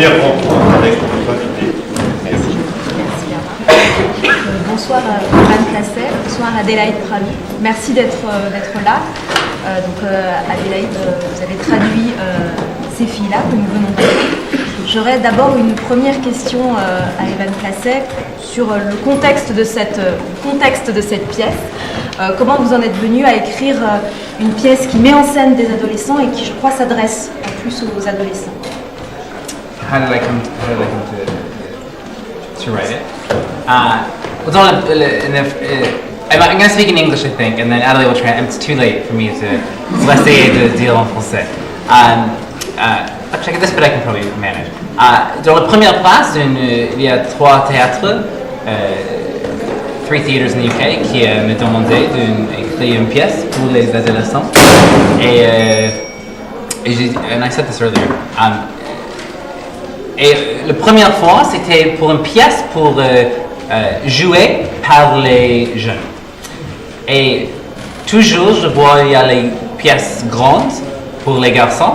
bien prendre un texte pour toi. Merci. Bonsoir Anne Placet, bonsoir Adélaïde Pralou. Merci d'être là. Adélaïde, vous avez traduit ces filles-là que nous venons de voir. J'aurais d'abord une première question à Evan Placet sur le contexte de cette pièce. Comment vous en êtes venu à écrire une pièce qui met en scène des adolescents et qui, je crois, s'adresse en plus aux adolescents? How did I come to write it? I'm going to speak in English, I think, and then Adelaide will translate. It's too late for me to essayer de dire en français. Check this, but I can probably manage. Dans la première place, il y a 3 théâtres, 3 theaters in the UK, qui me demandaient d'écrire une pièce pour les adolescents. And I said this earlier. Et la première fois, c'était pour une pièce pour jouer par les jeunes. Et toujours, je vois il y a les pièces grandes pour les garçons.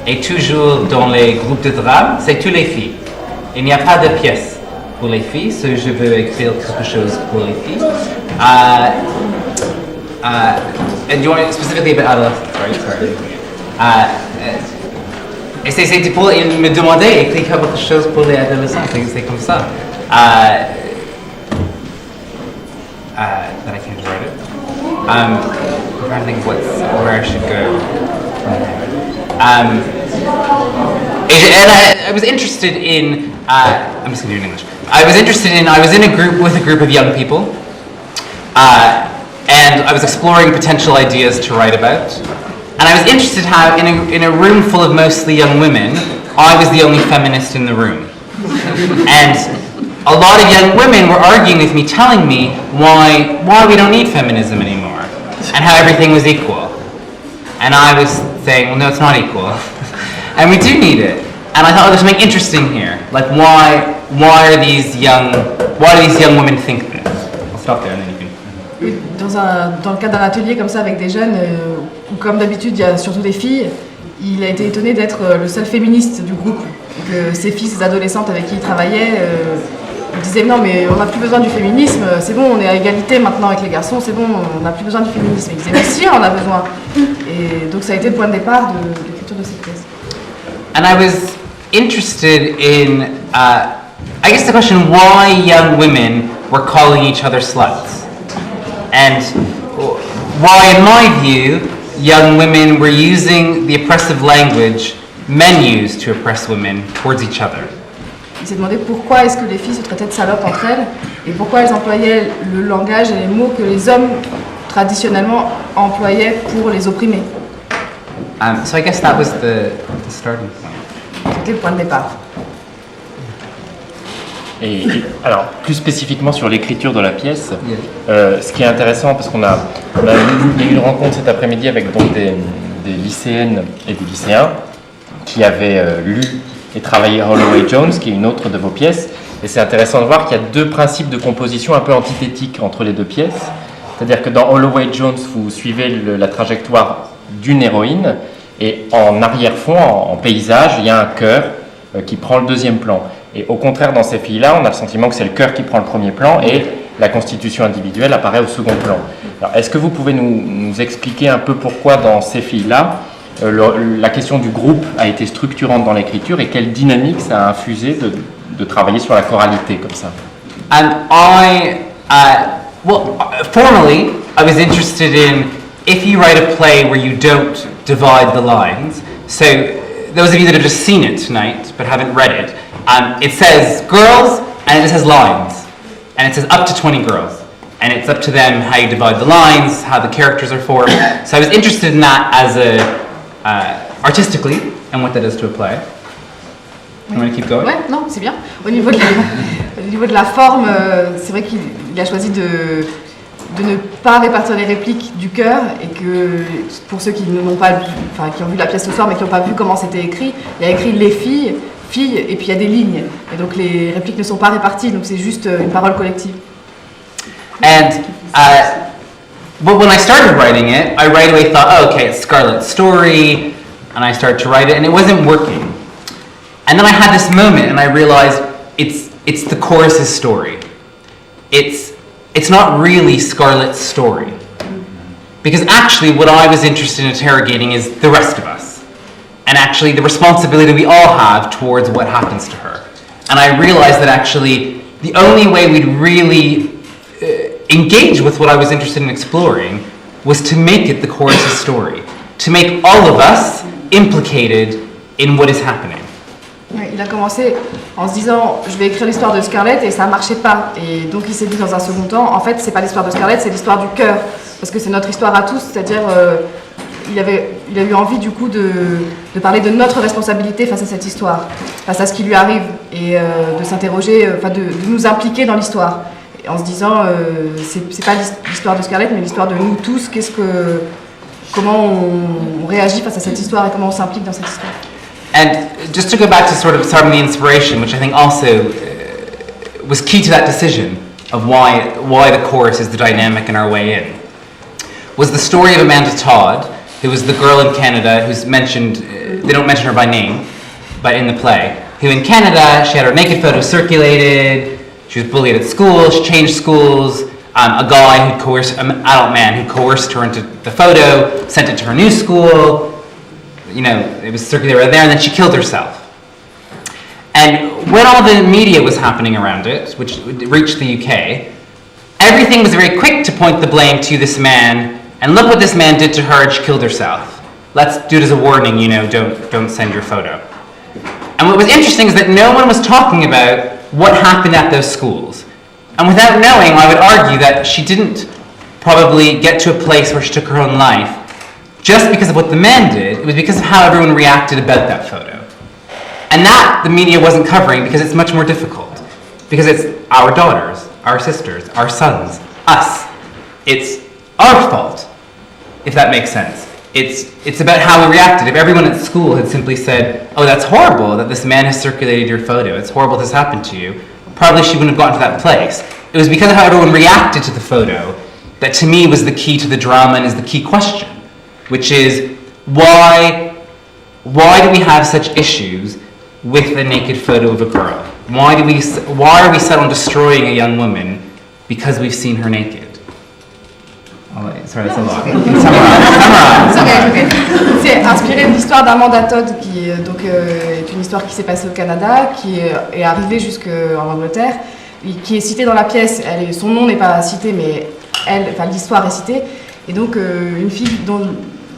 Et toujours dans les groupes de drame, c'est toutes les filles. Il n'y a pas de pièce pour les filles, so je veux écrire quelque chose pour les filles. And you want specifically about adolescents, right? Et c'est pour me demander d'écrire quelque chose pour les adolescents, c'est comme ça. That I can't write it. I'm trying to think where I should go from there. I was interested in. I'm just going to do it in English. I was in a group of young people, and I was exploring potential ideas to write about. And I was interested how, in a room full of mostly young women, I was the only feminist in the room. And a lot of young women were arguing with me, telling me why we don't need feminism anymore, and how everything was equal. And I was saying, well, no, it's not equal, and we do need it. And I thought, there's something interesting here. Like, why do these young women think this? I'll stop there, and then you can. Dans le cadre d'un atelier comme ça avec des jeunes, où comme d'habitude il y a surtout des filles, il a été étonné d'être le seul féministe du groupe. Que ces filles, ces adolescentes avec qui il travaillait, disaient non mais on n'a plus besoin du féminisme, c'est bon, on est à égalité maintenant avec les garçons, c'est bon, on n'a plus besoin du féminisme. Et ils disaient mais si, on a besoin. Et donc ça a été le point de départ de l'écriture de cette pièce. And I was interested in, I guess the question, why young women were calling each other sluts. And why, in my view, young women were using the oppressive language men use to oppress women towards each other. Il s'est demandé pourquoi est-ce que les filles se traitaient de salopes entre elles et pourquoi elles employaient le langage et les mots que les hommes traditionnellement employaient pour les opprimer. So I guess that was the starting point. C'était le point de départ. Et alors, plus spécifiquement sur l'écriture de la pièce, ce qui est intéressant, parce il y a eu une rencontre cet après-midi avec donc des lycéennes et des lycéens qui avaient lu et travaillé Holloway Jones, qui est une autre de vos pièces. Et c'est intéressant de voir qu'il y a 2 principes de composition un peu antithétiques entre les 2 pièces. C'est-à-dire que dans Holloway Jones, vous suivez la trajectoire d'une héroïne, et en arrière-fond, en paysage, il y a un chœur qui prend le 2e plan. Et au contraire, dans ces filles-là, on a le sentiment que c'est le chœur qui prend le 1er plan et la constitution individuelle apparaît au 2nd plan. Alors, est-ce que vous pouvez nous expliquer un peu pourquoi, dans ces filles-là, la question du groupe a été structurante dans l'écriture et quelle dynamique ça a infusé de travailler sur la choralité comme ça? And formally, I was interested in if you write a play where you don't divide the lines. So, those of you that have just seen it tonight but haven't read it, it says girls and it just has lines. And it says up to 20 girls. And it's up to them how you divide the lines, how the characters are formed. So I was interested in that as artistically and what that does to a play. You want to keep going? Ouais, non, c'est bien. Au niveau de la forme, c'est vrai qu'il a choisi de ne pas répartir les répliques du chœur et que pour ceux qui n'ont pas, qui ont vu la pièce ce soir mais qui n'ont pas vu comment c'était écrit, il y a écrit les filles et puis il y a des lignes et donc les répliques ne sont pas réparties, donc c'est juste une parole collective. And but when I started writing it, I right away thought, oh, okay, it's Scarlett's story, and I started to write it, and it wasn't working. And then I had this moment and I realized it's the chorus's story. It's not really Scarlett's story. Because actually what I was interested in interrogating is the rest of us. And actually the responsibility we all have towards what happens to her. And I realized that actually the only way we'd really engage with what I was interested in exploring was to make it the chorus's story. To make all of us implicated in what is happening. Ouais, il a commencé en se disant je vais écrire l'histoire de Scarlett et ça marchait pas. Et donc il s'est dit dans un second temps, en fait c'est pas l'histoire de Scarlett, c'est l'histoire du cœur. Parce que c'est notre histoire à tous, c'est-à-dire il a eu envie du coup de parler de notre responsabilité face à cette histoire, face à ce qui lui arrive et de s'interroger, de nous impliquer dans l'histoire. En se disant c'est pas l'histoire de Scarlett mais l'histoire de nous tous, comment on réagit face à cette histoire et comment on s'implique dans cette histoire. And just to go back to sort of some of the inspiration, which I think also was key to that decision of why the chorus is the dynamic in our way in, was the story of Amanda Todd, who was the girl in Canada who's mentioned, they don't mention her by name, but in the play, who in Canada, she had her naked photo circulated, she was bullied at school, she changed schools, a guy who coerced, an adult man who coerced her into the photo, sent it to her new school, you know, it was circulated right there, and then she killed herself. And when all the media was happening around it, which reached the UK, everything was very quick to point the blame to this man, and look what this man did to her, and she killed herself. Let's do it as a warning, you know, don't send your photo. And what was interesting is that no one was talking about what happened at those schools. And without knowing, I would argue that she didn't probably get to a place where she took her own life just because of what the man did. It was because of how everyone reacted about that photo. And that the media wasn't covering because it's much more difficult. Because it's our daughters, our sisters, our sons, us. It's our fault, if that makes sense. It's about how we reacted. If everyone at school had simply said, oh, that's horrible that this man has circulated your photo, it's horrible this happened to you, probably she wouldn't have gotten to that place. It was because of how everyone reacted to the photo that to me was the key to the drama and is the key question, which is why do we have such issues with a naked photo of a girl? Why are we set on destroying a young woman because we've seen her naked? Sorry, that's a lot. C'est inspiré de l'histoire d'Amanda Todd, qui est une histoire qui s'est passée au Canada, qui est arrivée jusqu'en Angleterre, et qui est citée dans la pièce. Son nom n'est pas cité, mais l'histoire est citée. Et donc une fille dont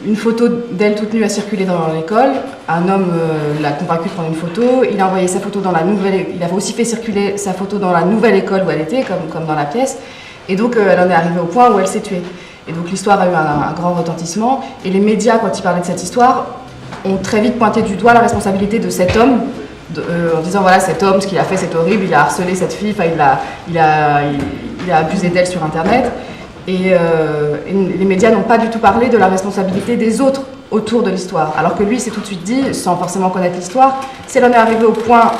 une photo d'elle toute nue a circulé dans l'école. Un homme l'a convaincue de prendre une photo. Il a envoyé sa photo il a aussi fait circuler sa photo dans la nouvelle école où elle était, comme dans la pièce. Et donc elle en est arrivée au point où elle s'est tuée. Et donc l'histoire a eu un grand retentissement. Et les médias, quand ils parlaient de cette histoire, ont très vite pointé du doigt la responsabilité de cet homme, en disant voilà, cet homme, ce qu'il a fait, c'est horrible, il a harcelé cette fille, il a abusé d'elle sur Internet. Et les médias n'ont pas du tout parlé de la responsabilité des autres autour de l'histoire. Alors que lui s'est tout de suite dit, sans forcément connaître l'histoire, si elle en est arrivée au point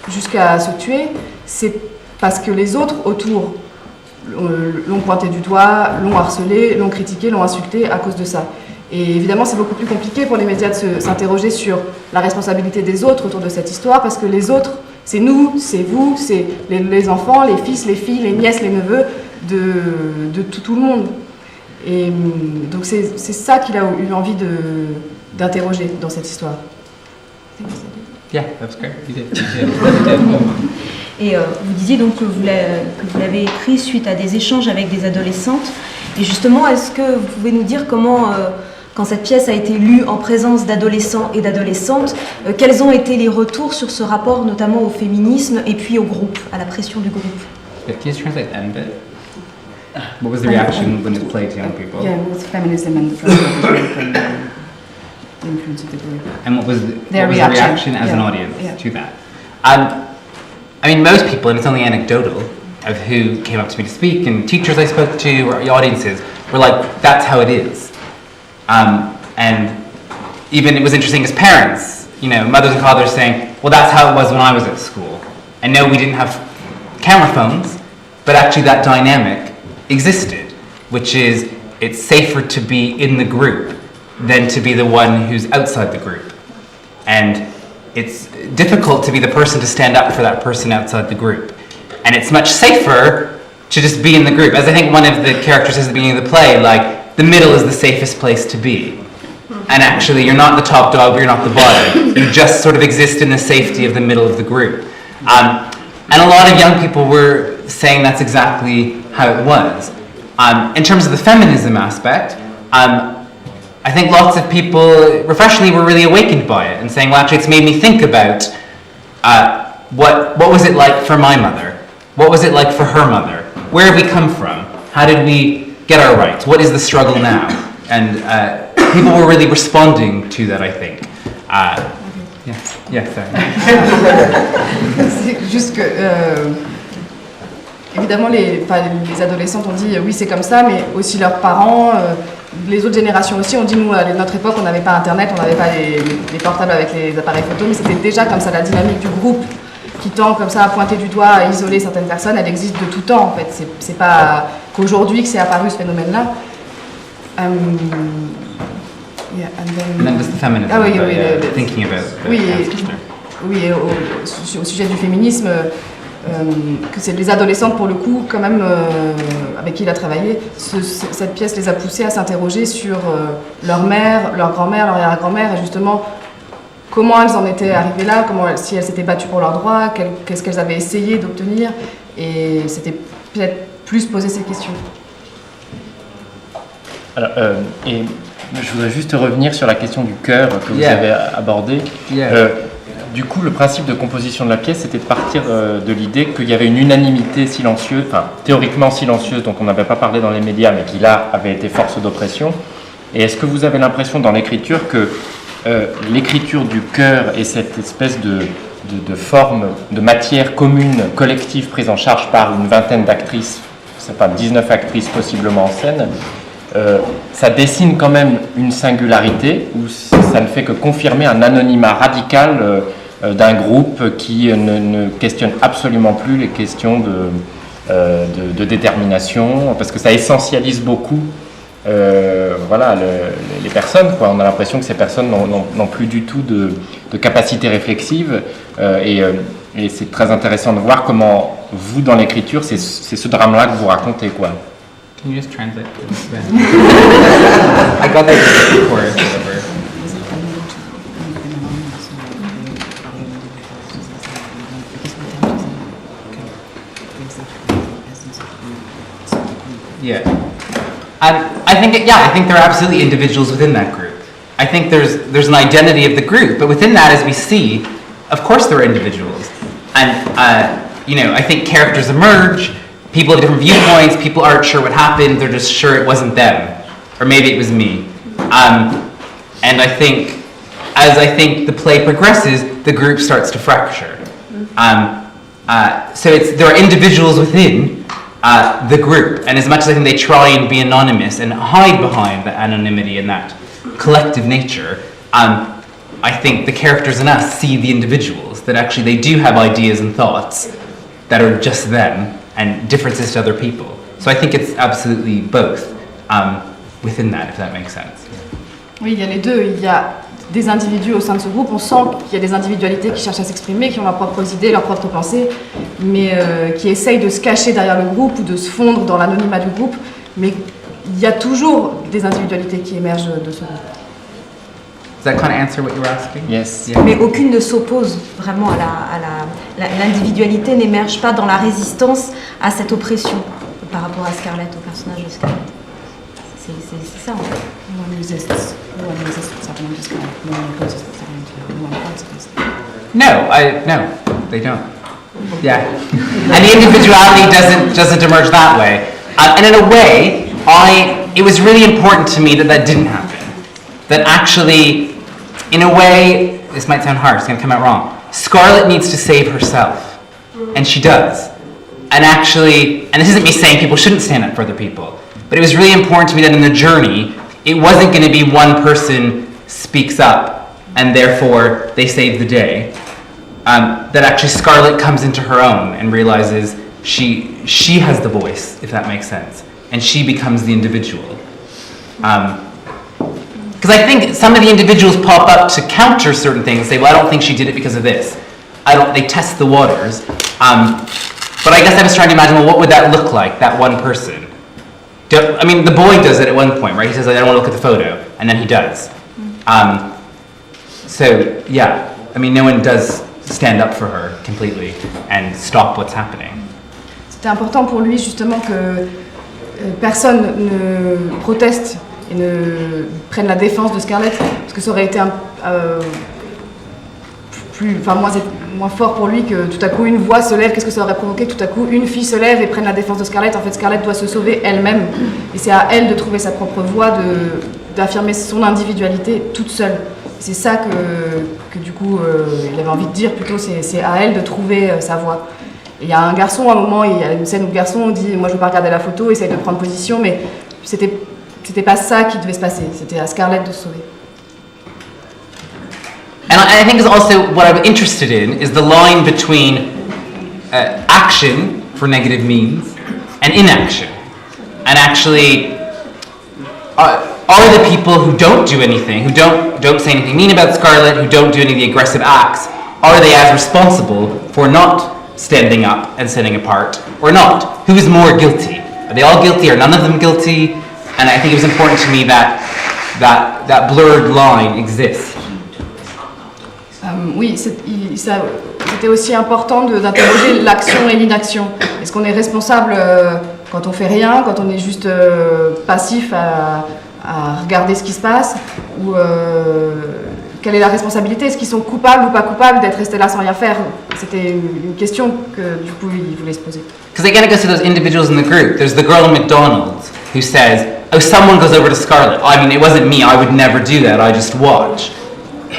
jusqu'à se tuer, c'est parce que les autres autour l'ont pointé du doigt, l'ont harcelé, l'ont critiqué, l'ont insulté à cause de ça. Et évidemment, c'est beaucoup plus compliqué pour les médias de s'interroger sur la responsabilité des autres autour de cette histoire, parce que les autres, c'est nous, c'est vous, c'est les enfants, les fils, les filles, les nièces, les neveux de tout le monde. Et donc c'est ça qu'il a eu envie d'interroger dans cette histoire. Yeah, that's great. You did. Et vous disiez donc que vous l'avez écrit suite à des échanges avec des adolescentes. Et justement, est-ce que vous pouvez nous dire comment, quand cette pièce a été lue en présence d'adolescents et d'adolescentes, quels ont été les retours sur ce rapport, notamment au féminisme et puis au groupe, à la pression du groupe? Can you translate that a bit? What was the reaction when it played to young people? Yeah, with feminism and the influence of the group. And what was the reaction reaction as an audience to that? I mean, most people, and it's only anecdotal, of who came up to me to speak, and teachers I spoke to, or audiences, were like, that's how it is. And even it was interesting as parents, you know, mothers and fathers saying, well, that's how it was when I was at school. And no, we didn't have camera phones, but actually that dynamic existed, which is it's safer to be in the group than to be the one who's outside the group. And it's difficult to be the person to stand up for that person outside the group. And it's much safer to just be in the group. As I think one of the characters says at the beginning of the play, like, the middle is the safest place to be. And actually, you're not the top dog, but you're not the bottom. You just sort of exist in the safety of the middle of the group. And a lot of young people were saying that's exactly how it was. In terms of the feminism aspect, I think lots of people, refreshingly, were really awakened by it and saying, well, actually, it's made me think about what was it like for my mother? What was it like for her mother? Where have we come from? How did we get our rights? What is the struggle now? And people were really responding to that, I think. Sorry. C'est juste que, évidemment, les adolescentes ont dit oui, c'est comme ça, mais aussi leurs parents, les autres générations aussi ont dit nous, à notre époque, on n'avait pas Internet, on n'avait pas les portables avec les appareils photo, mais c'était déjà comme ça, la dynamique du groupe qui tend comme ça à pointer du doigt, à isoler certaines personnes, elle existe de tout temps en fait. C'est pas qu'aujourd'hui que c'est apparu ce phénomène-là. And then just the feminism, Ah oui, oui, thinking about oui, oui, au sujet du féminisme, que c'est les adolescentes pour le coup, quand même, avec qui il a travaillé, cette pièce les a poussées à s'interroger sur leur mère, leur grand-mère, leur arrière-grand-mère, et justement comment elles en étaient arrivées là, si elles s'étaient battues pour leurs droits, qu'est-ce qu'elles avaient essayé d'obtenir, et c'était peut-être plus poser ces questions. Alors, et je voudrais juste revenir sur la question du cœur que vous avez abordée. Du coup, le principe de composition de la pièce, c'était de partir de l'idée qu'il y avait une unanimité silencieuse, enfin théoriquement silencieuse, dont on n'avait pas parlé dans les médias, mais qui là avait été force d'oppression. Et est-ce que vous avez l'impression dans l'écriture que l'écriture du cœur et cette espèce de forme, de matière commune, collective, prise en charge par une vingtaine d'actrices, c'est pas 19 actrices possiblement en scène, ça dessine quand même une singularité, ou ça ne fait que confirmer un anonymat radical d'un groupe qui ne questionne absolument plus les questions de détermination, parce que ça essentialise beaucoup les personnes, quoi. On a l'impression que ces personnes n'ont plus du tout de capacité réflexive, et c'est très intéressant de voir comment vous, dans l'écriture, c'est ce drame-là que vous racontez, quoi. Can you just translate? I got that chorus, whatever. Yeah. I think there are absolutely individuals within that group. I think there's an identity of the group, but within that, as we see, of course there are individuals. And, I think characters emerge. People have different viewpoints, people aren't sure what happened, they're just sure it wasn't them. Or maybe it was me. And I think, as the play progresses, the group starts to fracture. So there are individuals within the group, and as much as I think they try and be anonymous and hide behind that anonymity and that collective nature, I think the characters in us see the individuals, that actually they do have ideas and thoughts that are just them, and differences to other people. So I think it's absolutely both within that, if that makes sense. Oui, il y a les deux. Il y a des individus au sein de ce groupe. On sent qu'il y a des individualités qui cherchent à s'exprimer, qui ont leurs propres idées, leurs propres pensées, mais qui essayent de se cacher derrière le groupe ou de se fondre dans l'anonymat du groupe. Mais il y a toujours des individualités qui émergent de ce groupe. Does that kind of answer what you were asking? Yes. Yeah. Mais aucune ne s'oppose vraiment l'individualité n'émerge pas dans la résistance à cette oppression par rapport à Scarlett, au personnage de Scarlett. C'est ça en fait. No one resists what's happening to Scarlett. No one opposes what's happening to her. No one fights against it. No, they don't. Yeah. And the individuality doesn't emerge that way. And in a way, it was really important to me that didn't happen. That actually, in a way, this might sound harsh, it's going to come out wrong, Scarlett needs to save herself. And she does. And actually, and this isn't me saying people shouldn't stand up for other people, but it was really important to me that in the journey, it wasn't going to be one person speaks up and therefore they save the day. That actually Scarlett comes into her own and realizes she has the voice, if that makes sense. And she becomes the individual. Because I think some of the individuals pop up to counter certain things, say, well, I don't think she did it because of this. They test the waters. But I guess I was trying to imagine, well, what would that look like, that one person? I mean, the boy does it at one point, right? He says, I don't want to look at the photo, and then he does. So, yeah, I mean, no one does stand up for her completely and stop what's happening. C'était important pour lui justement que personne ne proteste et ne prenne la défense de Scarlett, parce que ça aurait été moins fort pour lui que tout à coup une voix se lève. Qu'est-ce que ça aurait provoqué? Tout à coup une fille se lève et prenne la défense de Scarlett. En fait, Scarlett doit se sauver elle-même, et c'est à elle de trouver sa propre voie, d'affirmer son individualité toute seule. C'est ça que du coup il avait envie de dire plutôt, c'est à elle de trouver sa voie. Et il y a un garçon, à un moment, il y a une scène où le garçon dit « Moi je veux pas regarder la photo, essaye de prendre position », mais c'était pas ça qui devait se passer, c'était à Scarlett de se sauver. And I think is also what I'm interested in is the line between action for negative means and inaction. And actually, are the people who don't do anything, who don't say anything mean about Scarlett, who don't do any of the aggressive acts, are they as responsible for not standing up and standing apart, or not? Who is more guilty? Are they all guilty? Are none of them guilty? And I think it was important to me that blurred line exists. Oui, c'était aussi important d'interroger l'action et l'inaction. Est-ce qu'on est responsable quand on fait rien, quand on est juste passif à regarder ce qui se passe, ou quelle est la responsabilité? Est-ce qu'ils sont coupables ou pas coupables d'être restés là sans rien faire? C'était une question que du coup il voulait se poser. Because again, it goes to those individuals in the group. There's the girl in McDonald's who says, "Oh, someone goes over to Scarlett. I mean, it wasn't me. I would never do that. I just watch."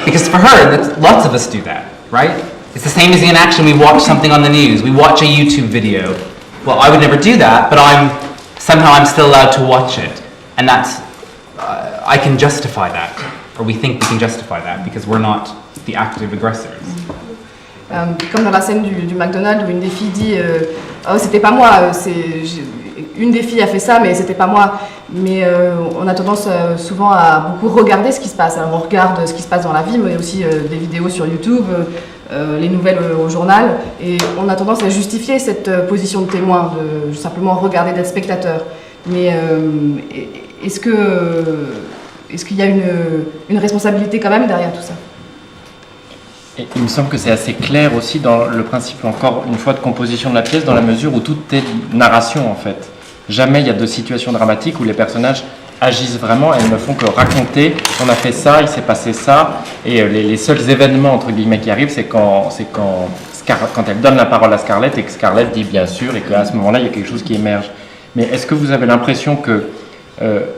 Because for her, lots of us do that, right? It's the same as the inaction. We watch something on the news. We watch a YouTube video. Well, I would never do that, but somehow I'm still allowed to watch it, and that's I can justify that, or we think we can justify that because we're not the active aggressors. Comme dans la scène du McDonald's où une des filles dit oh, c'était pas moi, une des filles a fait ça, mais c'était pas moi. Mais on a tendance souvent à beaucoup regarder ce qui se passe. Alors on regarde ce qui se passe dans la vie, mais aussi des vidéos sur YouTube, les nouvelles au journal, et on a tendance à justifier cette position de témoin, de simplement regarder, d'être spectateur. Mais est-ce qu'il y a une responsabilité quand même derrière tout ça? Et il me semble que c'est assez clair aussi dans le principe, encore une fois, de composition de la pièce, dans la mesure où tout est narration en fait. Jamais il y a de situation dramatique où les personnages agissent vraiment, elles ne font que raconter, on a fait ça, il s'est passé ça, et les seuls événements entre guillemets qui arrivent, c'est quand elle donne la parole à Scarlett et que Scarlett dit bien sûr, et qu'à ce moment-là il y a quelque chose qui émerge. Mais est-ce que vous avez l'impression que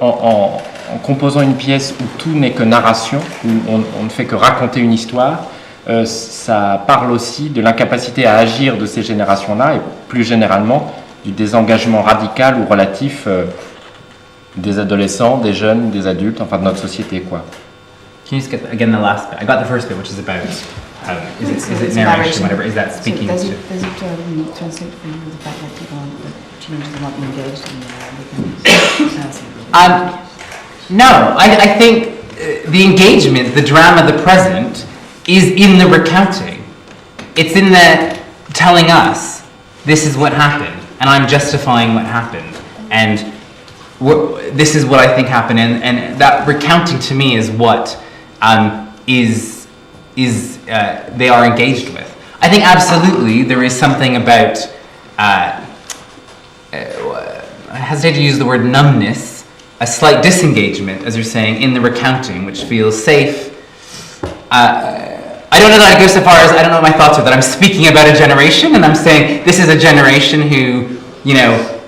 en composant une pièce où tout n'est que narration, où on ne fait que raconter une histoire, ça parle aussi de l'incapacité à agir de ces générations-là et plus généralement du désengagement radical ou relatif des adolescents, des jeunes, des adultes, enfin de notre société, quoi. Can you just get again the last bit? I got the first bit, which is about is it narration, whatever. Is that speaking? Does it translate for you the fact that people, the teenagers are not engaged in No, I think the engagement, the drama, the present, is in the recounting. It's in the telling us, this is what happened, and I'm justifying what happened, and this is what I think happened, and that recounting to me is what they are engaged with. I think absolutely there is something about, I hesitate to use the word numbness, a slight disengagement, as you're saying, in the recounting, which feels safe. I don't know that I go so far as, I don't know what my thoughts are, that I'm speaking about a generation and I'm saying this is a generation who,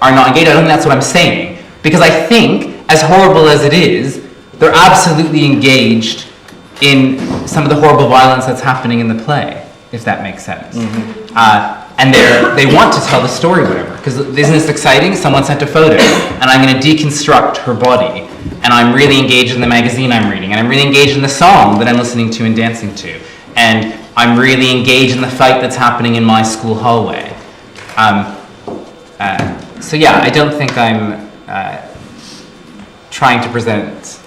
are not engaged. I don't think that's what I'm saying. Because I think, as horrible as it is, they're absolutely engaged in some of the horrible violence that's happening in the play, if that makes sense. Mm-hmm. And they want to tell the story, whatever. Because isn't this exciting? Someone sent a photo, and I'm going to deconstruct her body. And I'm really engaged in the magazine I'm reading, and I'm really engaged in the song that I'm listening to and dancing to. And I'm really engaged in the fight that's happening in my school hallway. So yeah, I don't think I'm trying to present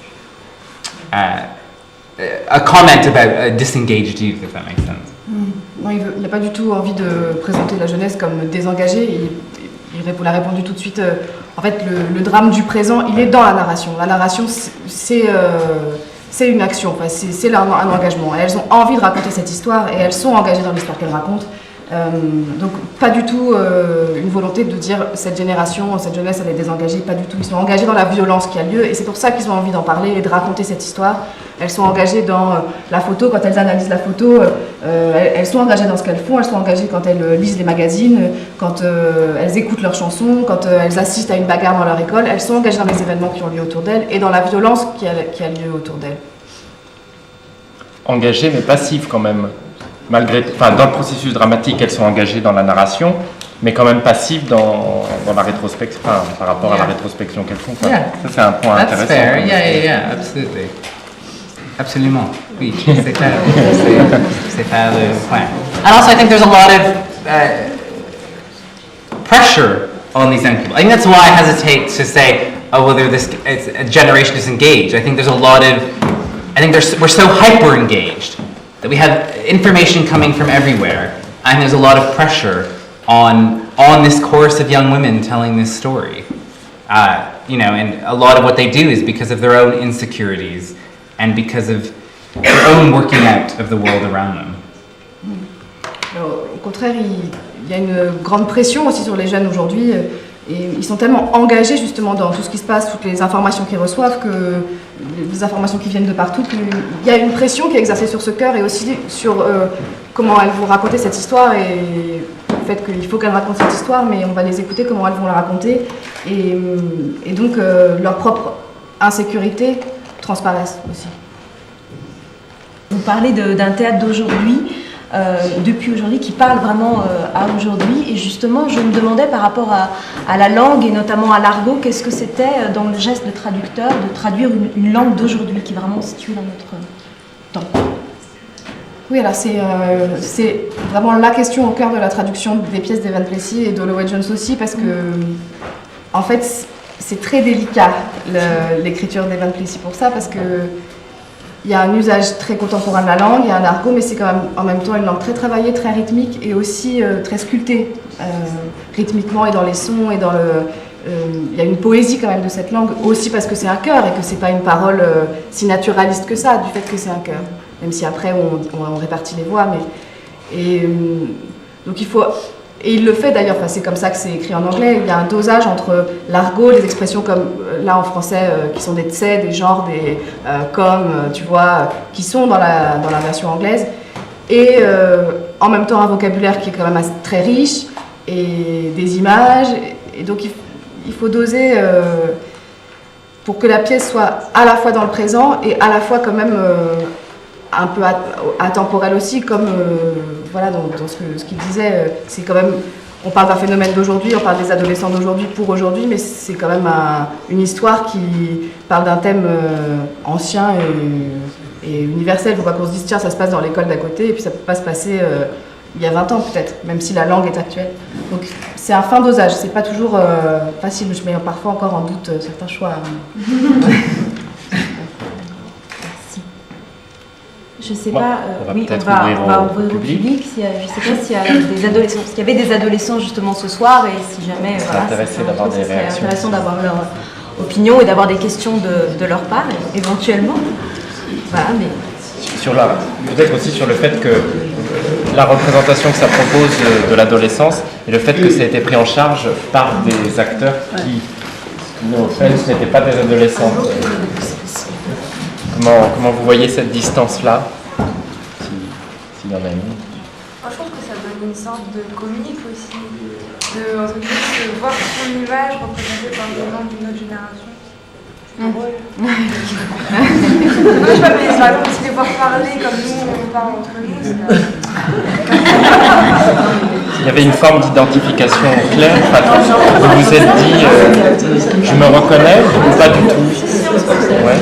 a comment about a disengaged youth, if that makes sense. Non, il n'a pas du tout envie de présenter la jeunesse comme désengagée. Il a répondu tout de suite. En fait, le drame du présent, il est dans la narration. La narration, c'est une action, enfin, c'est un engagement. Et elles ont envie de raconter cette histoire et elles sont engagées dans l'histoire qu'elles racontent. Donc pas du tout une volonté de dire cette génération, cette jeunesse, elle est désengagée, pas du tout. Ils sont engagés dans la violence qui a lieu et c'est pour ça qu'ils ont envie d'en parler et de raconter cette histoire. Elles sont engagées dans la photo, quand elles analysent la photo, elles sont engagées dans ce qu'elles font, elles sont engagées quand elles lisent les magazines, quand elles écoutent leurs chansons, quand elles assistent à une bagarre dans leur école, elles sont engagées dans les événements qui ont lieu autour d'elles et dans la violence qui a lieu autour d'elles. Engagées mais passives quand même. Dans le processus dramatique, elles sont engagées dans la narration, mais quand même passives dans la rétrospection, par rapport à la rétrospection qu'elles font. Yeah. Ça, c'est un point That's intéressant. fair. Yeah, absolutely. Absolument. Oui, c'est ça le point. And also, I think there's a lot of pressure on these young people. I think that's why I hesitate to say, oh, well, it's a generation disengaged. I think there's a lot of, we're so hyper engaged that we have information coming from everywhere, and there's a lot of pressure on this chorus of young women telling this story. And a lot of what they do is because of their own insecurities and because of their own working out of the world around them. Alors, au contraire, il y a une grande pression aussi sur les jeunes aujourd'hui. Et ils sont tellement engagés justement dans tout ce qui se passe, toutes les informations qu'ils reçoivent, les informations qui viennent de partout, qu'il y a une pression qui est exercée sur ce cœur et aussi sur comment elles vont raconter cette histoire et le fait qu'il faut qu'elles racontent cette histoire, mais on va les écouter comment elles vont la raconter et donc leur propre insécurité transparaissent aussi. Vous parlez d'un théâtre d'aujourd'hui, depuis aujourd'hui, qui parle vraiment à aujourd'hui. Et justement, je me demandais par rapport à la langue, et notamment à l'argot, qu'est-ce que c'était dans le geste de traducteur, de traduire une langue d'aujourd'hui qui est vraiment située dans notre temps. Oui, alors c'est vraiment la question au cœur de la traduction des pièces d'Evan Plessy et d'Holloway Jones aussi, parce que, en fait, c'est très délicat l'écriture d'Evan Plessy pour ça, parce que il y a un usage très contemporain de la langue, il y a un argot, mais c'est quand même en même temps une langue très travaillée, très rythmique et aussi très sculptée rythmiquement et dans les sons et dans il y a une poésie quand même de cette langue, aussi parce que c'est un chœur et que c'est pas une parole si naturaliste que ça, du fait que c'est un chœur. Même si après on répartit les voix, donc il faut. Et il le fait d'ailleurs, c'est comme ça que c'est écrit en anglais, il y a un dosage entre l'argot, les expressions comme là en français qui sont des tse, des genres, des comme, tu vois, qui sont dans la version anglaise, et en même temps un vocabulaire qui est quand même très riche, et des images, et donc il faut doser pour que la pièce soit à la fois dans le présent et à la fois quand même un peu atemporelle aussi, comme voilà, dans ce qu'il disait, c'est quand même, on parle d'un phénomène d'aujourd'hui, on parle des adolescents d'aujourd'hui pour aujourd'hui, mais c'est quand même une histoire qui parle d'un thème ancien et universel. Il ne faut pas qu'on se dise, tiens, ça se passe dans l'école d'à côté, et puis ça ne peut pas se passer il y a 20 ans peut-être, même si la langue est actuelle. Donc c'est un fin dosage, c'est pas toujours facile, je mets parfois encore en doute certains choix. Je sais pas, oui, on va ouvrir au public. Je ne sais pas s'il y a des adolescents, parce qu'il y avait des adolescents justement ce soir, et si jamais, voilà, c'est intéressant d'avoir leur opinion et d'avoir des questions de leur part, éventuellement. Voilà, mais... Peut-être aussi sur le fait que la représentation que ça propose de l'adolescence et le fait que ça a été pris en charge par des acteurs qui, no offense, n'étaient pas des adolescents. Comment vous voyez cette distance-là, s'il y en a une? Moi, je trouve que ça donne une sorte de comique aussi, de voir son image représentée par des gens d'une autre génération. C'est drôle. Moi, je sais pas, mais par exemple, si les voir parler comme nous, on parle entre nous, Il y avait une forme d'identification claire. Vous vous êtes dit, je me reconnais ou pas du tout? Ouais.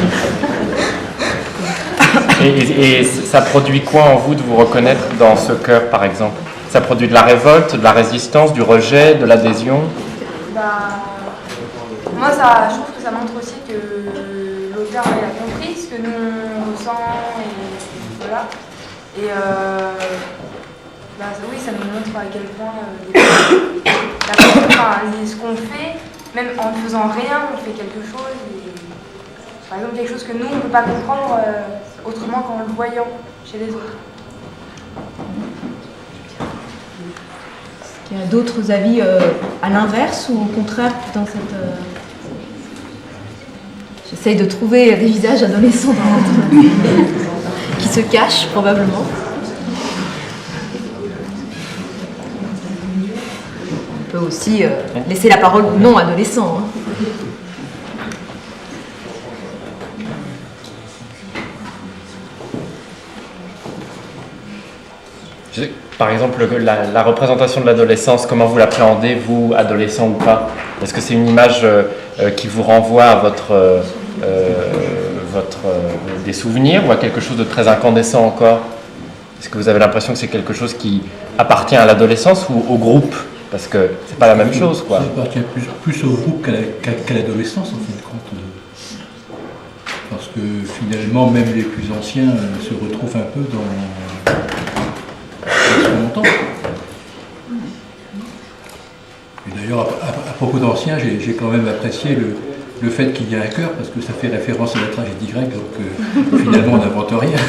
Et ça produit quoi en vous de vous reconnaître dans ce chœur, par exemple? Ça produit de la révolte, de la résistance, du rejet, de l'adhésion? Moi, je trouve que ça montre aussi que l'auteur il a compris ce que nous on ressent et voilà. Et oui, ça nous montre à quel point ce qu'on fait, même en ne faisant rien, on fait quelque chose. Et, par exemple, quelque chose que nous on ne peut pas comprendre autrement qu'en le voyant chez les autres. Est-ce qu'il y a d'autres avis à l'inverse ou au contraire dans cette... J'essaye de trouver des visages adolescents qui se cachent probablement. On peut aussi laisser la parole aux non-adolescents. Par exemple, la représentation de l'adolescence, comment vous l'appréhendez, vous, adolescent ou pas? Est-ce que c'est une image qui vous renvoie à des souvenirs ou à quelque chose de très incandescent encore? Est-ce que vous avez l'impression que c'est quelque chose qui appartient à l'adolescence ou au groupe? Parce que c'est pas la même chose, quoi. Ça appartient plus au groupe qu'à l'adolescence, en fin de compte. Parce que finalement, même les plus anciens se retrouvent un peu dans ce qu'on entend. Et d'ailleurs, à propos d'anciens, j'ai quand même apprécié le fait qu'il y ait un chœur, parce que ça fait référence à la tragédie grecque, donc finalement on n'invente rien.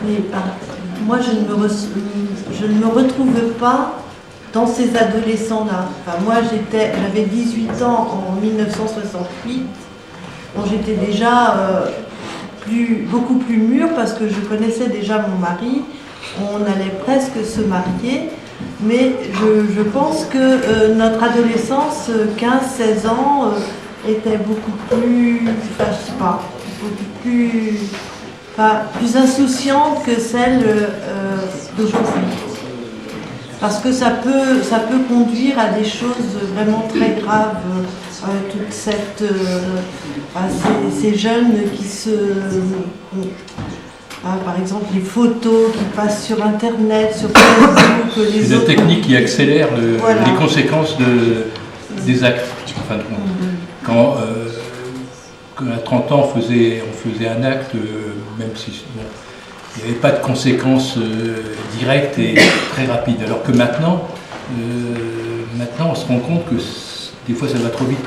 Mais, moi, je ne me retrouve pas dans ces adolescents-là. Enfin, moi, j'avais 18 ans en 1968. Bon, j'étais déjà beaucoup plus mûre parce que je connaissais déjà mon mari. On allait presque se marier. Mais je pense que notre adolescence, 15-16 ans, était beaucoup plus, enfin, je sais pas, plus insouciante que celle d'aujourd'hui. Parce que ça peut conduire à des choses vraiment très graves. Toute ces jeunes qui par exemple, les photos qui passent sur Internet, sur Facebook, C'est la technique qui accélère les conséquences des actes. En fin de compte. Quand à 30 ans on faisait un acte, même si il n'y avait pas de conséquences directes et très rapides. Alors que maintenant on se rend compte que des fois ça va trop vite.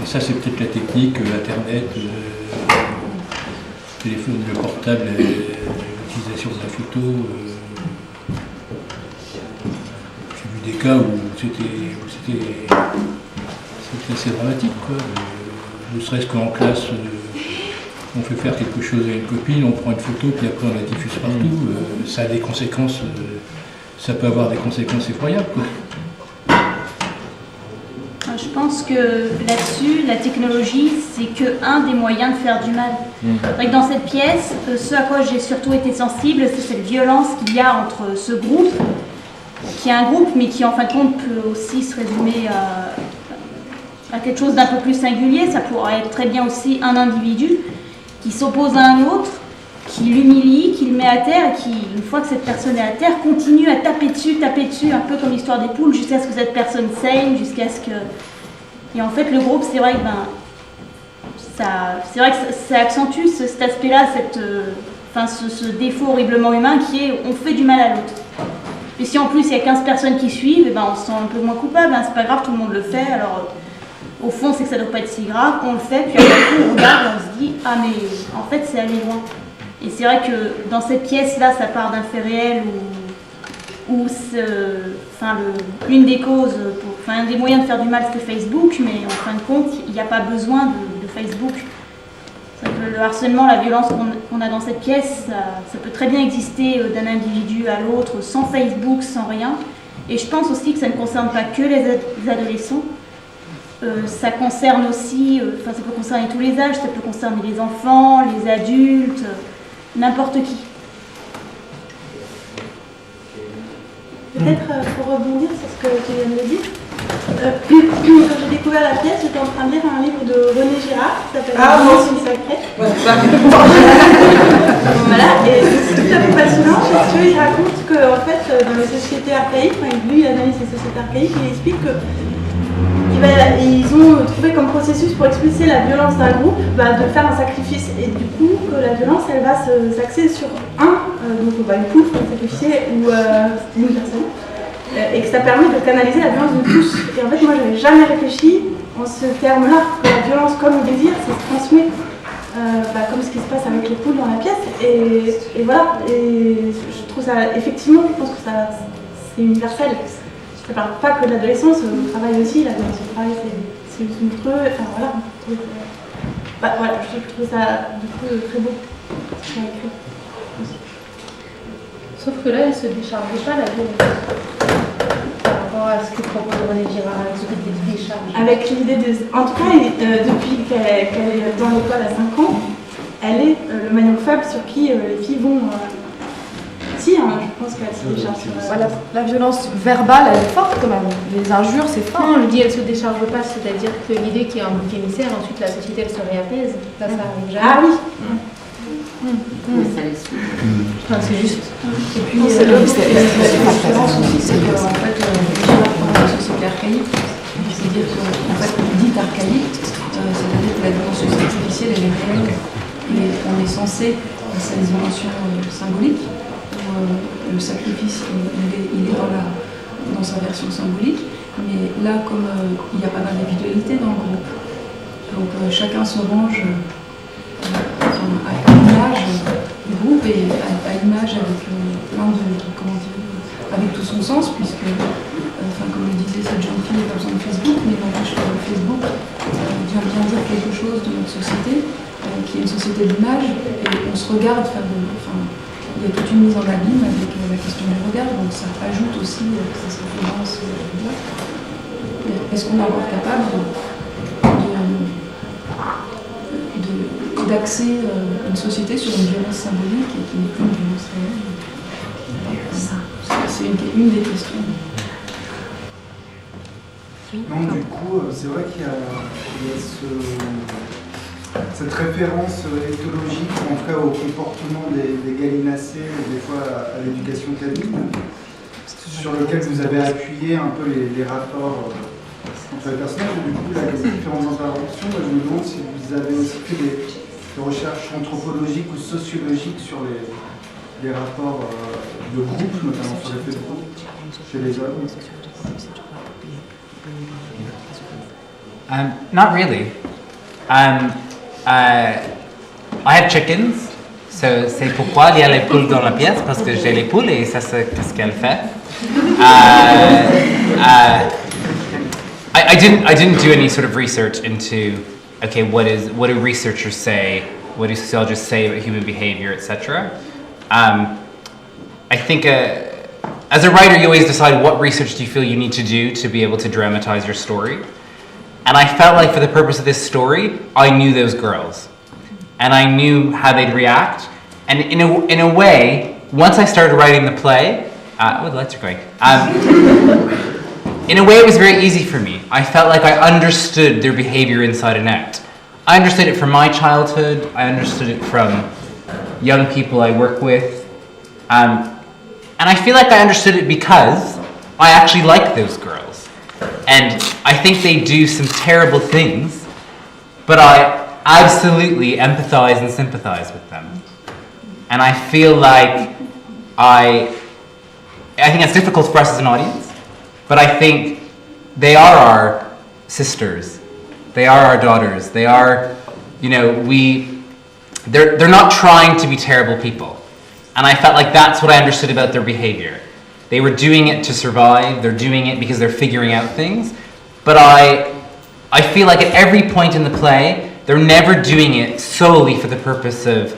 Et ça c'est peut-être la technique, Internet, téléphone, le portable, l'utilisation de la photo. J'ai vu des cas où c'était assez dramatique, quoi. Ne serait-ce qu'en classe, on fait faire quelque chose à une copine, on prend une photo, puis après on la diffuse partout. Ça a des conséquences, ça peut avoir des conséquences effroyables, quoi. Je pense que là-dessus, la technologie, c'est qu'un des moyens de faire du mal. C'est vrai que dans cette pièce, ce à quoi j'ai surtout été sensible, c'est cette violence qu'il y a entre ce groupe, qui est un groupe, mais qui en fin de compte peut aussi se résumer à quelque chose d'un peu plus singulier. Ça pourrait être très bien aussi un individu qui s'oppose à un autre, qui l'humilie, qui le met à terre, et qui, une fois que cette personne est à terre, continue à taper dessus, un peu comme l'histoire des poules, jusqu'à ce que cette personne saigne, jusqu'à ce que... Et en fait, le groupe, c'est vrai que ça accentue cet aspect-là, ce défaut horriblement humain qui est on fait du mal à l'autre. Et si en plus il y a 15 personnes qui suivent, on se sent un peu moins coupable, c'est pas grave, tout le monde le fait, alors au fond c'est que ça doit pas être si grave, on le fait, puis après coup on regarde et on se dit ah mais en fait c'est aller loin. Et c'est vrai que dans cette pièce-là, ça part d'un fait réel où une des causes, un des moyens de faire du mal, c'était Facebook, mais en fin de compte, il n'y a pas besoin de Facebook. C'est vrai que le harcèlement, la violence qu'on a dans cette pièce, ça peut très bien exister d'un individu à l'autre, sans Facebook, sans rien. Et je pense aussi que ça ne concerne pas que les adolescents. Ça concerne aussi, ça peut concerner tous les âges, ça peut concerner les enfants, les adultes, n'importe qui. Peut-être pour rebondir sur ce que tu viens de dire, Quand j'ai découvert la pièce, j'étais en train de lire un livre de René Girard qui s'appelle Dimension sacrée. Voilà, et c'est tout à fait fascinant parce qu'il raconte que en fait, dans les sociétés archaïques, lui il analyse les sociétés archaïques, il explique que ils ont trouvé comme processus pour expulser la violence d'un groupe de faire un sacrifice, et du coup que la violence elle va s'axer sur donc une poule qu'on sacrifier ou une personne, et que ça permet de canaliser la violence de tous. Et en fait moi j'avais jamais réfléchi en ce terme-là, que la violence comme le désir ça se transmet, comme ce qui se passe avec les poules dans la pièce, et voilà, et je trouve ça, effectivement je pense que ça c'est universel. Ça parle pas que de l'adolescence, le travail aussi, la violence au travail c'est monstrueux, enfin voilà. Voilà, je trouve ça du coup très beau ce qu'on a écrit aussi. Sauf que là, elle se décharge pas la violence par rapport à ce que propose René Girard, avec ce côté de décharge. Avec l'idée de... En tout cas, depuis qu'elle est dans l'école à 5 ans, elle est le maillon faible sur qui les filles vont... Si, je pense qu'elle se décharge sur... La violence verbale, elle est forte quand même. Les injures, c'est fort. Non, je dis elle se décharge pas, c'est-à-dire que l'idée qu'il y a un bouc émissaire, ensuite la société elle se réapaise. Là, ça arrive jamais. Ah oui. Enfin, c'est juste. Et puis, la différence aussi, c'est qu'en fait, la société archaïque, c'est-à-dire qu'en fait, dite archaïque, c'est-à-dire que la dimension artificielle, elle est réelle. Et on est censé, dans cette dimension symbolique, où le sacrifice, il est dans sa version symbolique. Mais là, comme il n'y a pas d'individualité dans le groupe, donc chacun se range à l'image du groupe et à l'image avec plein de, avec tout son sens, puisque, comme le disait cette jeune fille, il n'y a pas besoin de Facebook, mais n'empêche que Facebook vient bien dire quelque chose de notre société, qui est une société d'image, et on se regarde faire il y a toute une mise en abîme avec la question du regard, donc ça ajoute aussi cette référence. Est-ce qu'on est encore capable d'axer une société sur une violence symbolique et qui n'est plus une violence réelle? C'est une des questions. Non, du coup, c'est vrai qu'il y a cette référence éthologique, en tout cas au comportement des gallinacés, des fois à l'éducation canine, sur lequel vous avez appuyé un peu les rapports entre les personnages. Et du coup, là, avec les différentes interventions, je me demande si vous avez aussi fait des recherches anthropologiques ou sociologiques sur les rapports de groupe, notamment sur l'effet de groupe chez les hommes. Not really. I have chickens, so c'est pourquoi il y a les poules dans la pièce, parce que j'ai les poules et ça c'est ce qu'elle fait. I didn't do any sort of research into what do researchers say, what do sociologists say about human behavior, etc. I think as a writer you always decide what research do you feel you need to do to be able to dramatize your story. And I felt like for the purpose of this story, I knew those girls. And I knew how they'd react. And in a way, once I started writing the play, the lights are going. In a way, it was very easy for me. I felt like I understood their behavior inside and out. I understood it from my childhood. I understood it from young people I work with. And I feel like I understood it because I actually like those girls. And I think they do some terrible things, but I absolutely empathize and sympathize with them. And I feel like I think it's difficult for us as an audience, but I think they are our sisters. They are our daughters. They are, they're not trying to be terrible people. And I felt like that's what I understood about their behavior. They were doing it to survive, they're doing it because they're figuring out things, but I feel like at every point in the play, they're never doing it solely for the purpose of,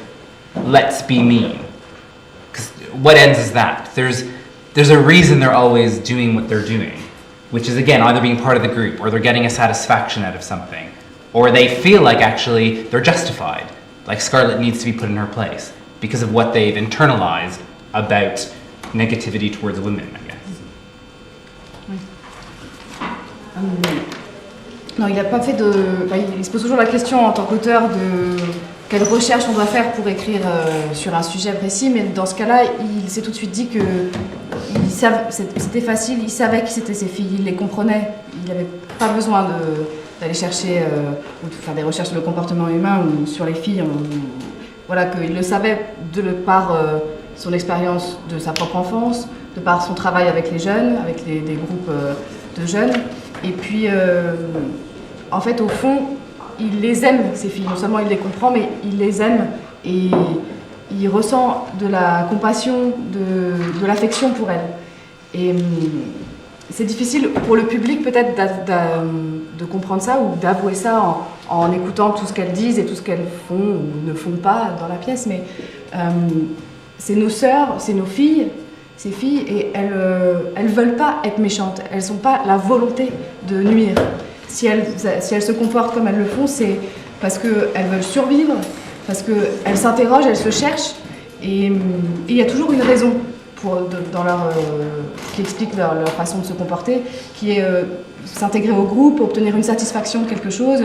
let's be mean. Because what ends is that? There's a reason they're always doing what they're doing, which is again, either being part of the group, or they're getting a satisfaction out of something, or they feel like actually they're justified, like Scarlett needs to be put in her place, because of what they've internalized about negativity towards women, I guess. Non, il n'a pas fait de... il se pose toujours la question en tant qu'auteur de quelle recherche on doit faire pour écrire sur un sujet précis, mais dans ce cas-là, il s'est tout de suite dit que c'était facile, il savait qui c'était ses filles, il les comprenait, il n'avait pas besoin d'aller chercher ou de faire des recherches sur le comportement humain ou sur les filles. Voilà, qu'il le savait par son expérience de sa propre enfance, de par son travail avec les jeunes, avec des groupes de jeunes. Et puis, en fait, au fond, il les aime, ces filles. Non seulement il les comprend, mais il les aime et il ressent de la compassion, de l'affection pour elles. Et c'est difficile pour le public peut-être de comprendre ça ou d'avouer ça en écoutant tout ce qu'elles disent et tout ce qu'elles font ou ne font pas dans la pièce, mais c'est nos sœurs, c'est nos filles, ces filles, et elles veulent pas être méchantes, elles n'ont pas la volonté de nuire. Si elles se comportent comme elles le font, c'est parce qu'elles veulent survivre, parce qu'elles s'interrogent, elles se cherchent, et il y a toujours une raison qui explique leur façon de se comporter, qui est s'intégrer au groupe, obtenir une satisfaction de quelque chose.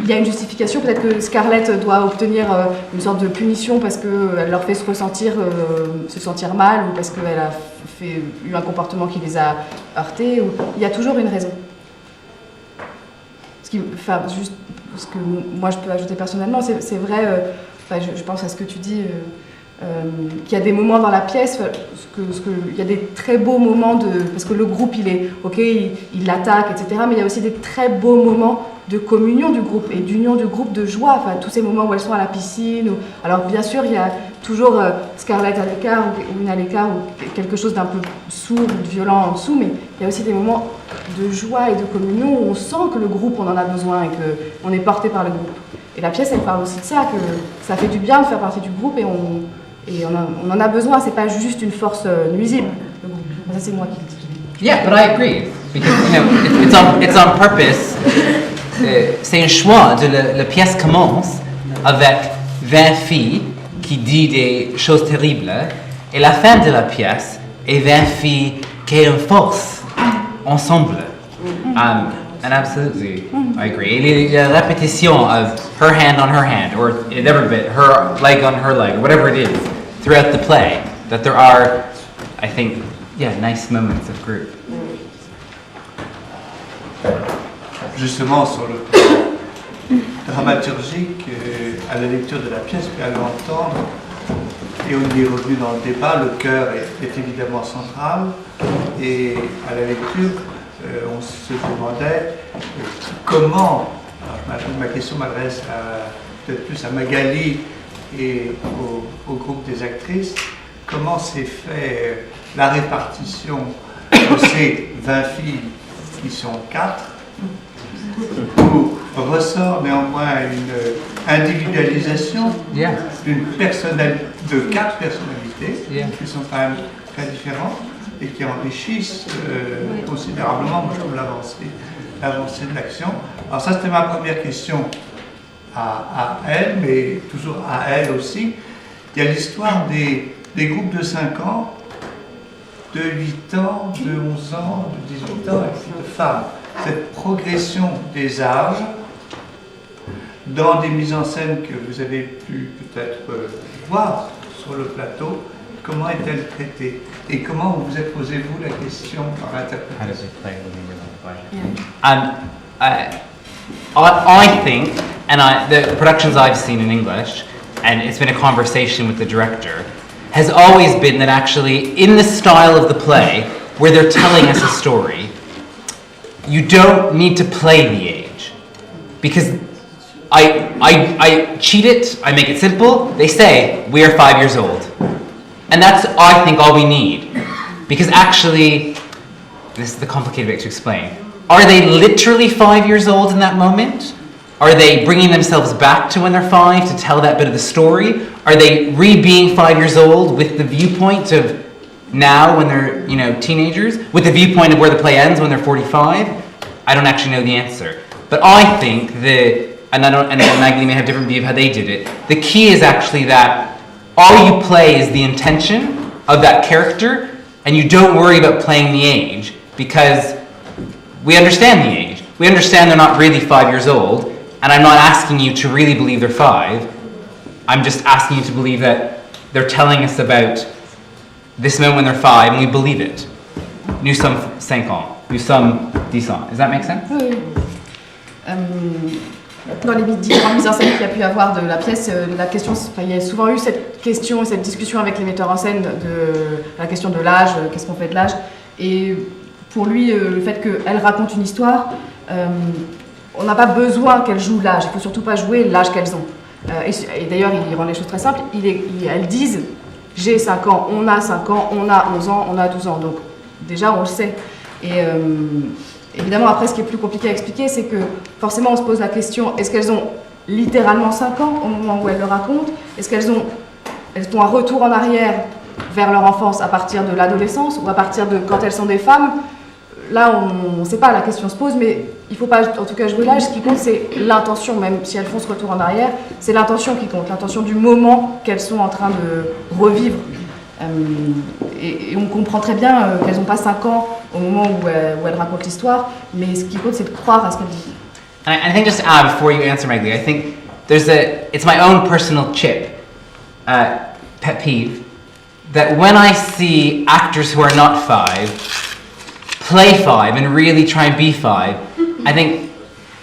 Il y a une justification, peut-être que Scarlett doit obtenir une sorte de punition parce qu'elle leur fait se sentir mal ou parce qu'elle a eu un comportement qui les a heurtés. Il y a toujours une raison. Juste ce que moi je peux ajouter personnellement, c'est vrai, je pense à ce que tu dis, qu'il y a des moments dans la pièce, il y a des très beaux moments parce que le groupe il l'attaque, etc. Mais il y a aussi des très beaux moments de communion du groupe et d'union du groupe, de joie. Enfin, tous ces moments où elles sont à la piscine. Alors bien sûr, il y a toujours Scarlett à l'écart ou une à l'écart ou quelque chose d'un peu sourd ou de violent en dessous, mais il y a aussi des moments de joie et de communion où on sent que le groupe, on en a besoin et qu'on est porté par le groupe. Et la pièce, elle parle aussi de ça, que ça fait du bien de faire partie du groupe et on en a besoin, c'est pas juste une force nuisible. Ça, c'est moi qui le dis. Yeah, but I agree. Because, it's on purpose. C'est un choix. La pièce commence avec 20 filles qui disent des choses terribles. Et la fin de la pièce est 20 filles qui ont une force ensemble. And absolutely, I agree. Et la répétition of her hand on her hand, or in every bit, her leg on her leg, whatever it is, throughout the play, that there are, I think, nice moments of group. Justement, sur le plan dramaturgique, à la lecture de la pièce, puis à l'entendre, et on y est revenu dans le débat, le cœur est évidemment central, et à la lecture, on se demandait comment, ma question m'adresse peut-être plus à Magali et au groupe des actrices, comment s'est fait la répartition de ces 20 filles qui sont 4, où ressort néanmoins une individualisation de 4 personnalités qui sont quand même très différentes et qui enrichissent considérablement, moi je trouve, l'avancée de l'action. Alors ça, c'était ma première question à elle, mais toujours à elle aussi. Il y a l'histoire des groupes de 5 ans, de 8 ans, de 11 ans, de 18 ans, et puis de femmes. Cette progression des âges dans des mises en scène que vous avez pu peut-être voir sur le plateau, comment est-elle traitée? Et comment vous êtes posez-vous la question dans l'interprétation? I think, and the productions I've seen in English, and it's been a conversation with the director, has always been that actually in the style of the play, where they're telling us a story, you don't need to play the age. Because I cheat it, I make it simple, they say, we are 5 years old. And that's, I think, all we need. Because actually, this is the complicated bit to explain. Are they literally 5 years old in that moment? Are they bringing themselves back to when they're 5 to tell that bit of the story? Are they being 5 years old with the viewpoint of now when they're, teenagers? With the viewpoint of where the play ends when they're 45? I don't actually know the answer. But I think and Maggie may have a different view of how they did it, the key is actually that all you play is the intention of that character, and you don't worry about playing the age, because we understand the age. we understand they're not really 5 years old, and I'm not asking you to really believe they're 5. I'm just asking you to believe that they're telling us about this moment when they're 5, and we believe it. Nous sommes 5 ans. Nous sommes 10 ans. Does that make sense? Oui. Dans les différentes mises en scène qu'il y a pu avoir de la pièce, la question, il y a souvent eu cette question, cette discussion avec les metteurs en scène de la question de l'âge, qu'est-ce qu'on fait de l'âge. Et pour lui, le fait qu'elle raconte une histoire, on n'a pas besoin qu'elle joue l'âge. Il ne faut surtout pas jouer l'âge qu'elles ont. Et d'ailleurs, il rend les choses très simples. Elles disent, j'ai 5 ans, on a 5 ans, on a 11 ans, on a 12 ans. Donc déjà, on le sait. Et évidemment, après, ce qui est plus compliqué à expliquer, c'est que forcément, on se pose la question, est-ce qu'elles ont littéralement 5 ans au moment où elles le racontent? Est-ce qu'elles ont un retour en arrière vers leur enfance à partir de l'adolescence ou à partir de quand elles sont des femmes? Là, on ne sait pas, la question se pose, mais il ne faut pas en tout cas jouer l'âge. Ce qui compte, c'est l'intention, même si elles font ce retour en arrière, c'est l'intention qui compte, l'intention du moment qu'elles sont en train de revivre. Et on comprend très bien qu'elles n'ont pas 5 ans au moment où elles racontent l'histoire, mais ce qui compte, c'est de croire à ce qu'elles disent. And I think just to add, before you answer, Megli, I think it's my own personal pet peeve, that when I see actors who are not 5 play 5 and really try and be 5, I think,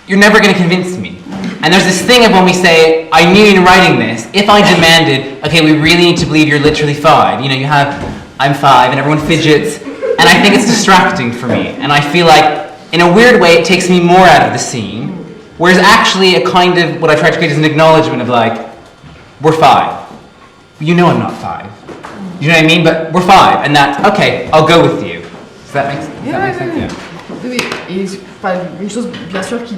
you're never going to convince me. And there's this thing of when we say, I knew in writing this, if I demanded, okay, we really need to believe you're literally 5, you have, I'm 5, and everyone fidgets, and I think it's distracting for me. And I feel like, in a weird way, it takes me more out of the scene, whereas actually a kind of, what I try to create is an acknowledgement of like, we're 5. You know I'm not 5. You know what I mean? But we're 5, and that's, okay, I'll go with you. Does that make sense? Yeah. Oui, et une chose bien sûr qu'il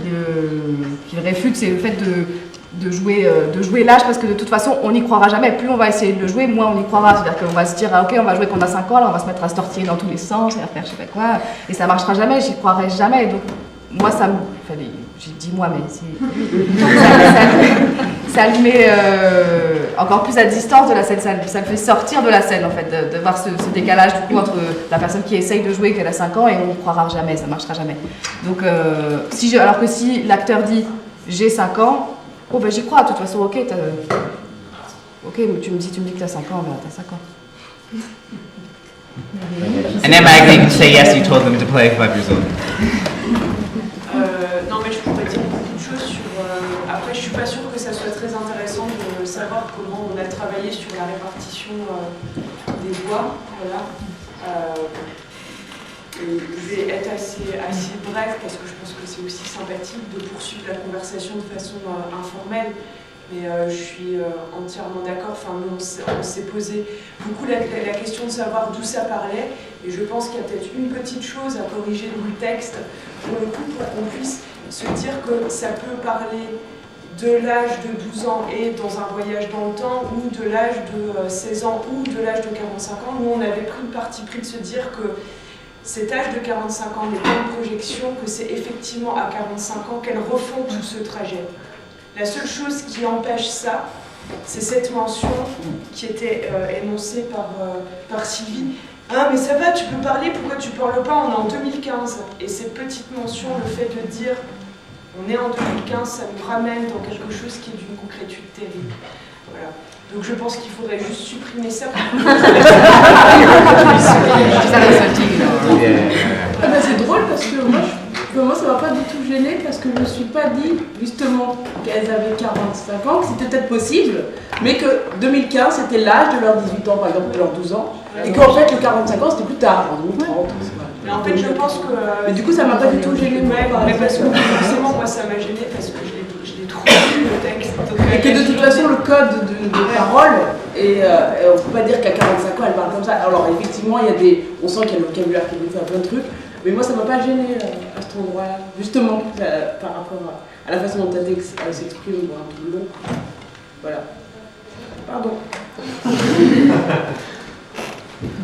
réfute, c'est le fait de jouer l'âge, parce que de toute façon on n'y croira jamais. Plus on va essayer de le jouer, moins on y croira. C'est-à-dire qu'on va se dire, ok, on va jouer qu'on a 5 ans, alors on va se mettre à se tortiller dans tous les sens et à faire je sais pas quoi, et ça marchera jamais, j'y croirai jamais. Donc moi j'ai dit moi, mais ça le met encore plus à distance de la scène, ça le fait sortir de la scène en fait, de voir ce décalage du coup entre la personne qui essaye de jouer qu'elle a 5 ans et on ne croira jamais, ça ne marchera jamais. Donc alors que si l'acteur dit j'ai 5 ans, oh ben j'y crois, de toute façon ok, mais tu me dis que tu as 5 ans, ben t'as 5 ans. And then Maggie can say yes, you told them to play 5 years old. Non, mais je pourrais dire beaucoup de choses sur. Après, je suis pas sûre que ça soit très intéressant de savoir comment on a travaillé sur la répartition des voix. Voilà. Je vais être assez bref parce que je pense que c'est aussi sympathique de poursuivre la conversation de façon informelle. Mais je suis entièrement d'accord. Enfin, nous, on s'est posé beaucoup la question de savoir d'où ça parlait. Et je pense qu'il y a peut-être une petite chose à corriger dans le texte, pour le coup, pour qu'on puisse se dire que ça peut parler de l'âge de 12 ans et dans un voyage dans le temps, ou de l'âge de 16 ans, ou de l'âge de 45 ans. Nous, on avait pris le parti pris de se dire que cet âge de 45 ans n'est pas une projection, que c'est effectivement à 45 ans qu'elles refont tout ce trajet. La seule chose qui empêche ça, c'est cette mention qui était énoncée par Sylvie. Ah, mais ça va, tu peux parler, pourquoi tu parles pas? On est en 2015. Et cette petite mention, le fait de dire on est en 2015, ça nous ramène dans quelque chose qui est d'une concrétude terrible. Voilà. Donc je pense qu'il faudrait juste supprimer ça. C'est drôle parce que moi ça m'a pas du tout gêné parce que je me suis pas dit justement qu'elles avaient 45 ans, que c'était peut-être possible, mais que 2015 c'était l'âge de leurs 18 ans par exemple, de leurs 12 ans, et qu'en fait le 45 ans c'était plus tard, en 2030. Mais en fait je pense que... mais du coup ça m'a pas du tout gêné. Mais parce que forcément moi ça m'a gêné parce que je l'ai trop lu le texte. Et que de toute façon le code de parole, et on peut pas dire qu'à 45 ans elle parle comme ça. Alors effectivement on sent qu'il y a le vocabulaire qui nous fait plein de trucs, mais moi ça m'a pas gêné à cet endroit-là, justement par rapport à la façon dont elle s'exprime tout le long. Voilà. Pardon.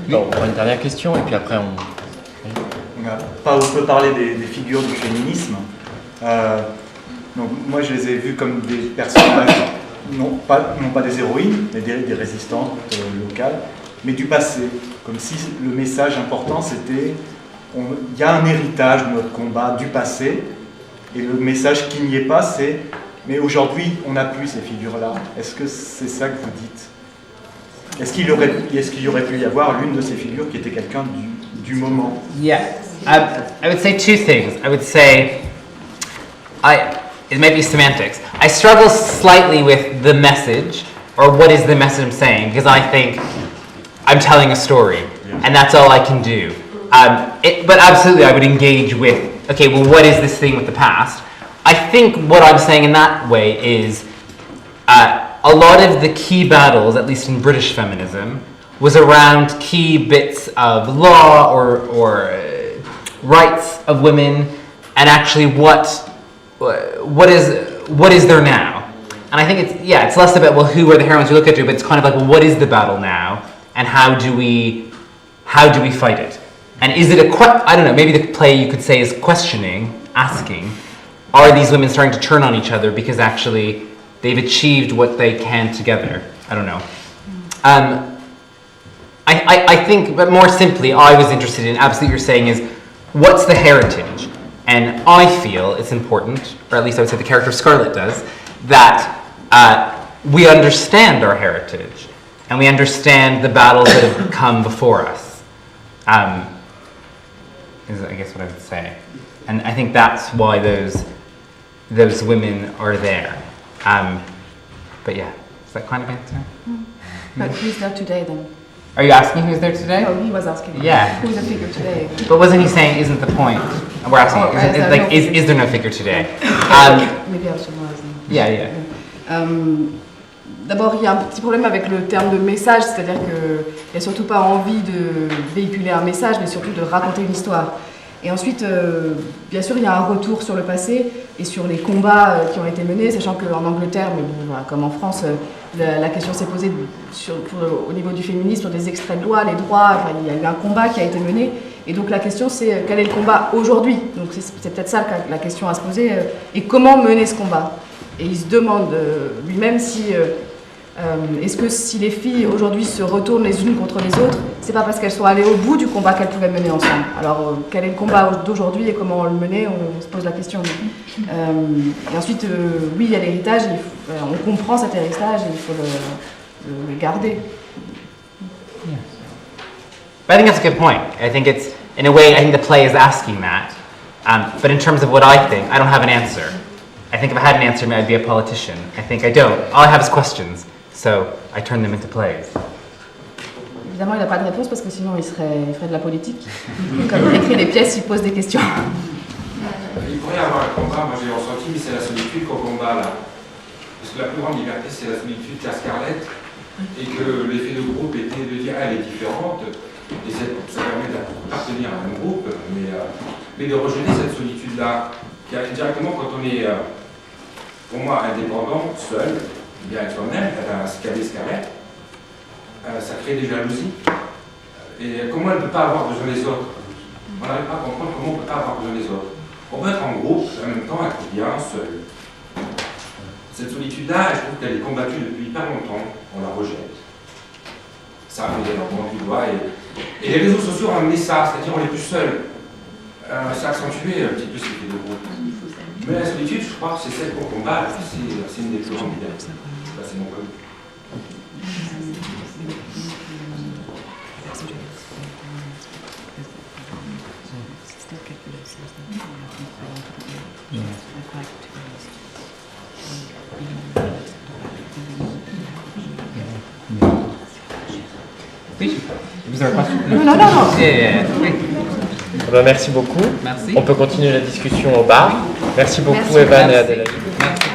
Bon, on prend une dernière question et puis après on peut parler des figures du féminisme. Donc moi je les ai vus comme des personnages, non pas des héroïnes, mais des résistantes locales, mais du passé. Comme si le message important c'était, il y a un héritage de notre combat du passé, Et le message qui n'y est pas, c'est « mais aujourd'hui, on n'a plus ces figures-là ». Est-ce que c'est ça que vous dites? Est-ce qu'il y aurait pu y avoir l'une de ces figures qui était quelqu'un du moment? Yeah, I would say two things. I would say, it may be semantics. I struggle slightly with the message, or what is the message I'm saying, because I think I'm telling a story, and that's all I can do. But absolutely, I would engage with, okay, well, what is this thing with the past? I think what I'm saying in that way is a lot of the key battles, at least in British feminism, was around key bits of law or rights of women, and actually what is there now? And I think it's less about, well, who are the heroines we look at, but it's kind of like, well, what is the battle now, and how do we fight it? And is it I don't know, maybe the play you could say is questioning, asking, are these women starting to turn on each other because actually they've achieved what they can together? I don't know. I think, but more simply, I was interested in, absolutely you're saying is, what's the heritage? And I feel it's important, or at least I would say the character of Scarlett does, that we understand our heritage, and we understand the battles that have come before us, is I guess what I would say. And I think that's why those women are there. But yeah, is that kind of answer? But who's there today then? Are you asking who's there today? No, he was asking. Yeah. Who's the figure today? But wasn't he saying, isn't the point? We're asking, is there no figure today? Maybe I should know. Yeah. D'abord, il y a un petit problème avec le terme de message, c'est-à-dire qu'il n'y a surtout pas envie de véhiculer un message, mais surtout de raconter une histoire. Et ensuite, bien sûr, il y a un retour sur le passé et sur les combats qui ont été menés, sachant qu'en Angleterre, mais bon, voilà, comme en France, la question s'est posée au niveau du féminisme, sur des extraits de loi, les droits, enfin, il y a eu un combat qui a été mené. Et donc la question, c'est quel est le combat aujourd'hui? Donc c'est peut-être ça la question à se poser, et comment mener ce combat? Et il se demande lui-même si... est-ce que si les filles aujourd'hui se retournent les unes contre les autres, c'est pas parce qu'elles sont allées au bout du combat qu'elles pouvaient mener ensemble? Alors quel est le combat d'aujourd'hui et comment le mener? On se pose la question. Et ensuite, oui, il y a l'héritage, on comprend cet héritage et il faut le garder. Yeah. But I think that's a good point. I think it's, in a way, I think the play is asking that. But in terms of what I think, I don't have an answer. I think if I had an answer, I'd be a politician. I think I don't. All I have is questions. So I turn them into plays. Évidemment, il n'a pas de réponse parce que sinon il ferait de la politique. Comme il écrit des pièces, il pose des questions. Il pourrait y avoir un combat, moi j'ai ressenti, mais c'est la solitude qu'au combat là. Parce que la plus grande liberté, c'est la solitude qu'a Scarlett, et que l'effet de groupe était de dire elle est différente, et ça permet d'appartenir à un groupe, mais de rejeter cette solitude-là, qui arrive directement quand on est, pour moi, indépendant, seul, bien avec soi-même, ce qu'avait Scarlett, ça crée des jalousies. Et comment elle ne peut pas avoir besoin des autres? On n'arrive pas à comprendre comment on ne peut pas avoir besoin des autres. On peut être en groupe, en même temps être bien seul. Cette solitude-là, je trouve qu'elle est combattue depuis hyper longtemps, on la rejette. Ça a fait des points du doigt, et les réseaux sociaux ont amené ça, c'est-à-dire on est plus seul. Ça a accentué un petit peu ce effet de groupe. Mais la solitude, je crois que c'est celle qu'on combat, c'est une des plus grandes idées. C'est mon point de vue. Oui, vous avez une question? Non. Ben, merci beaucoup. Merci. On peut continuer la discussion au bar. Merci beaucoup Merci. Evan et Merci. Adélaïde. Merci.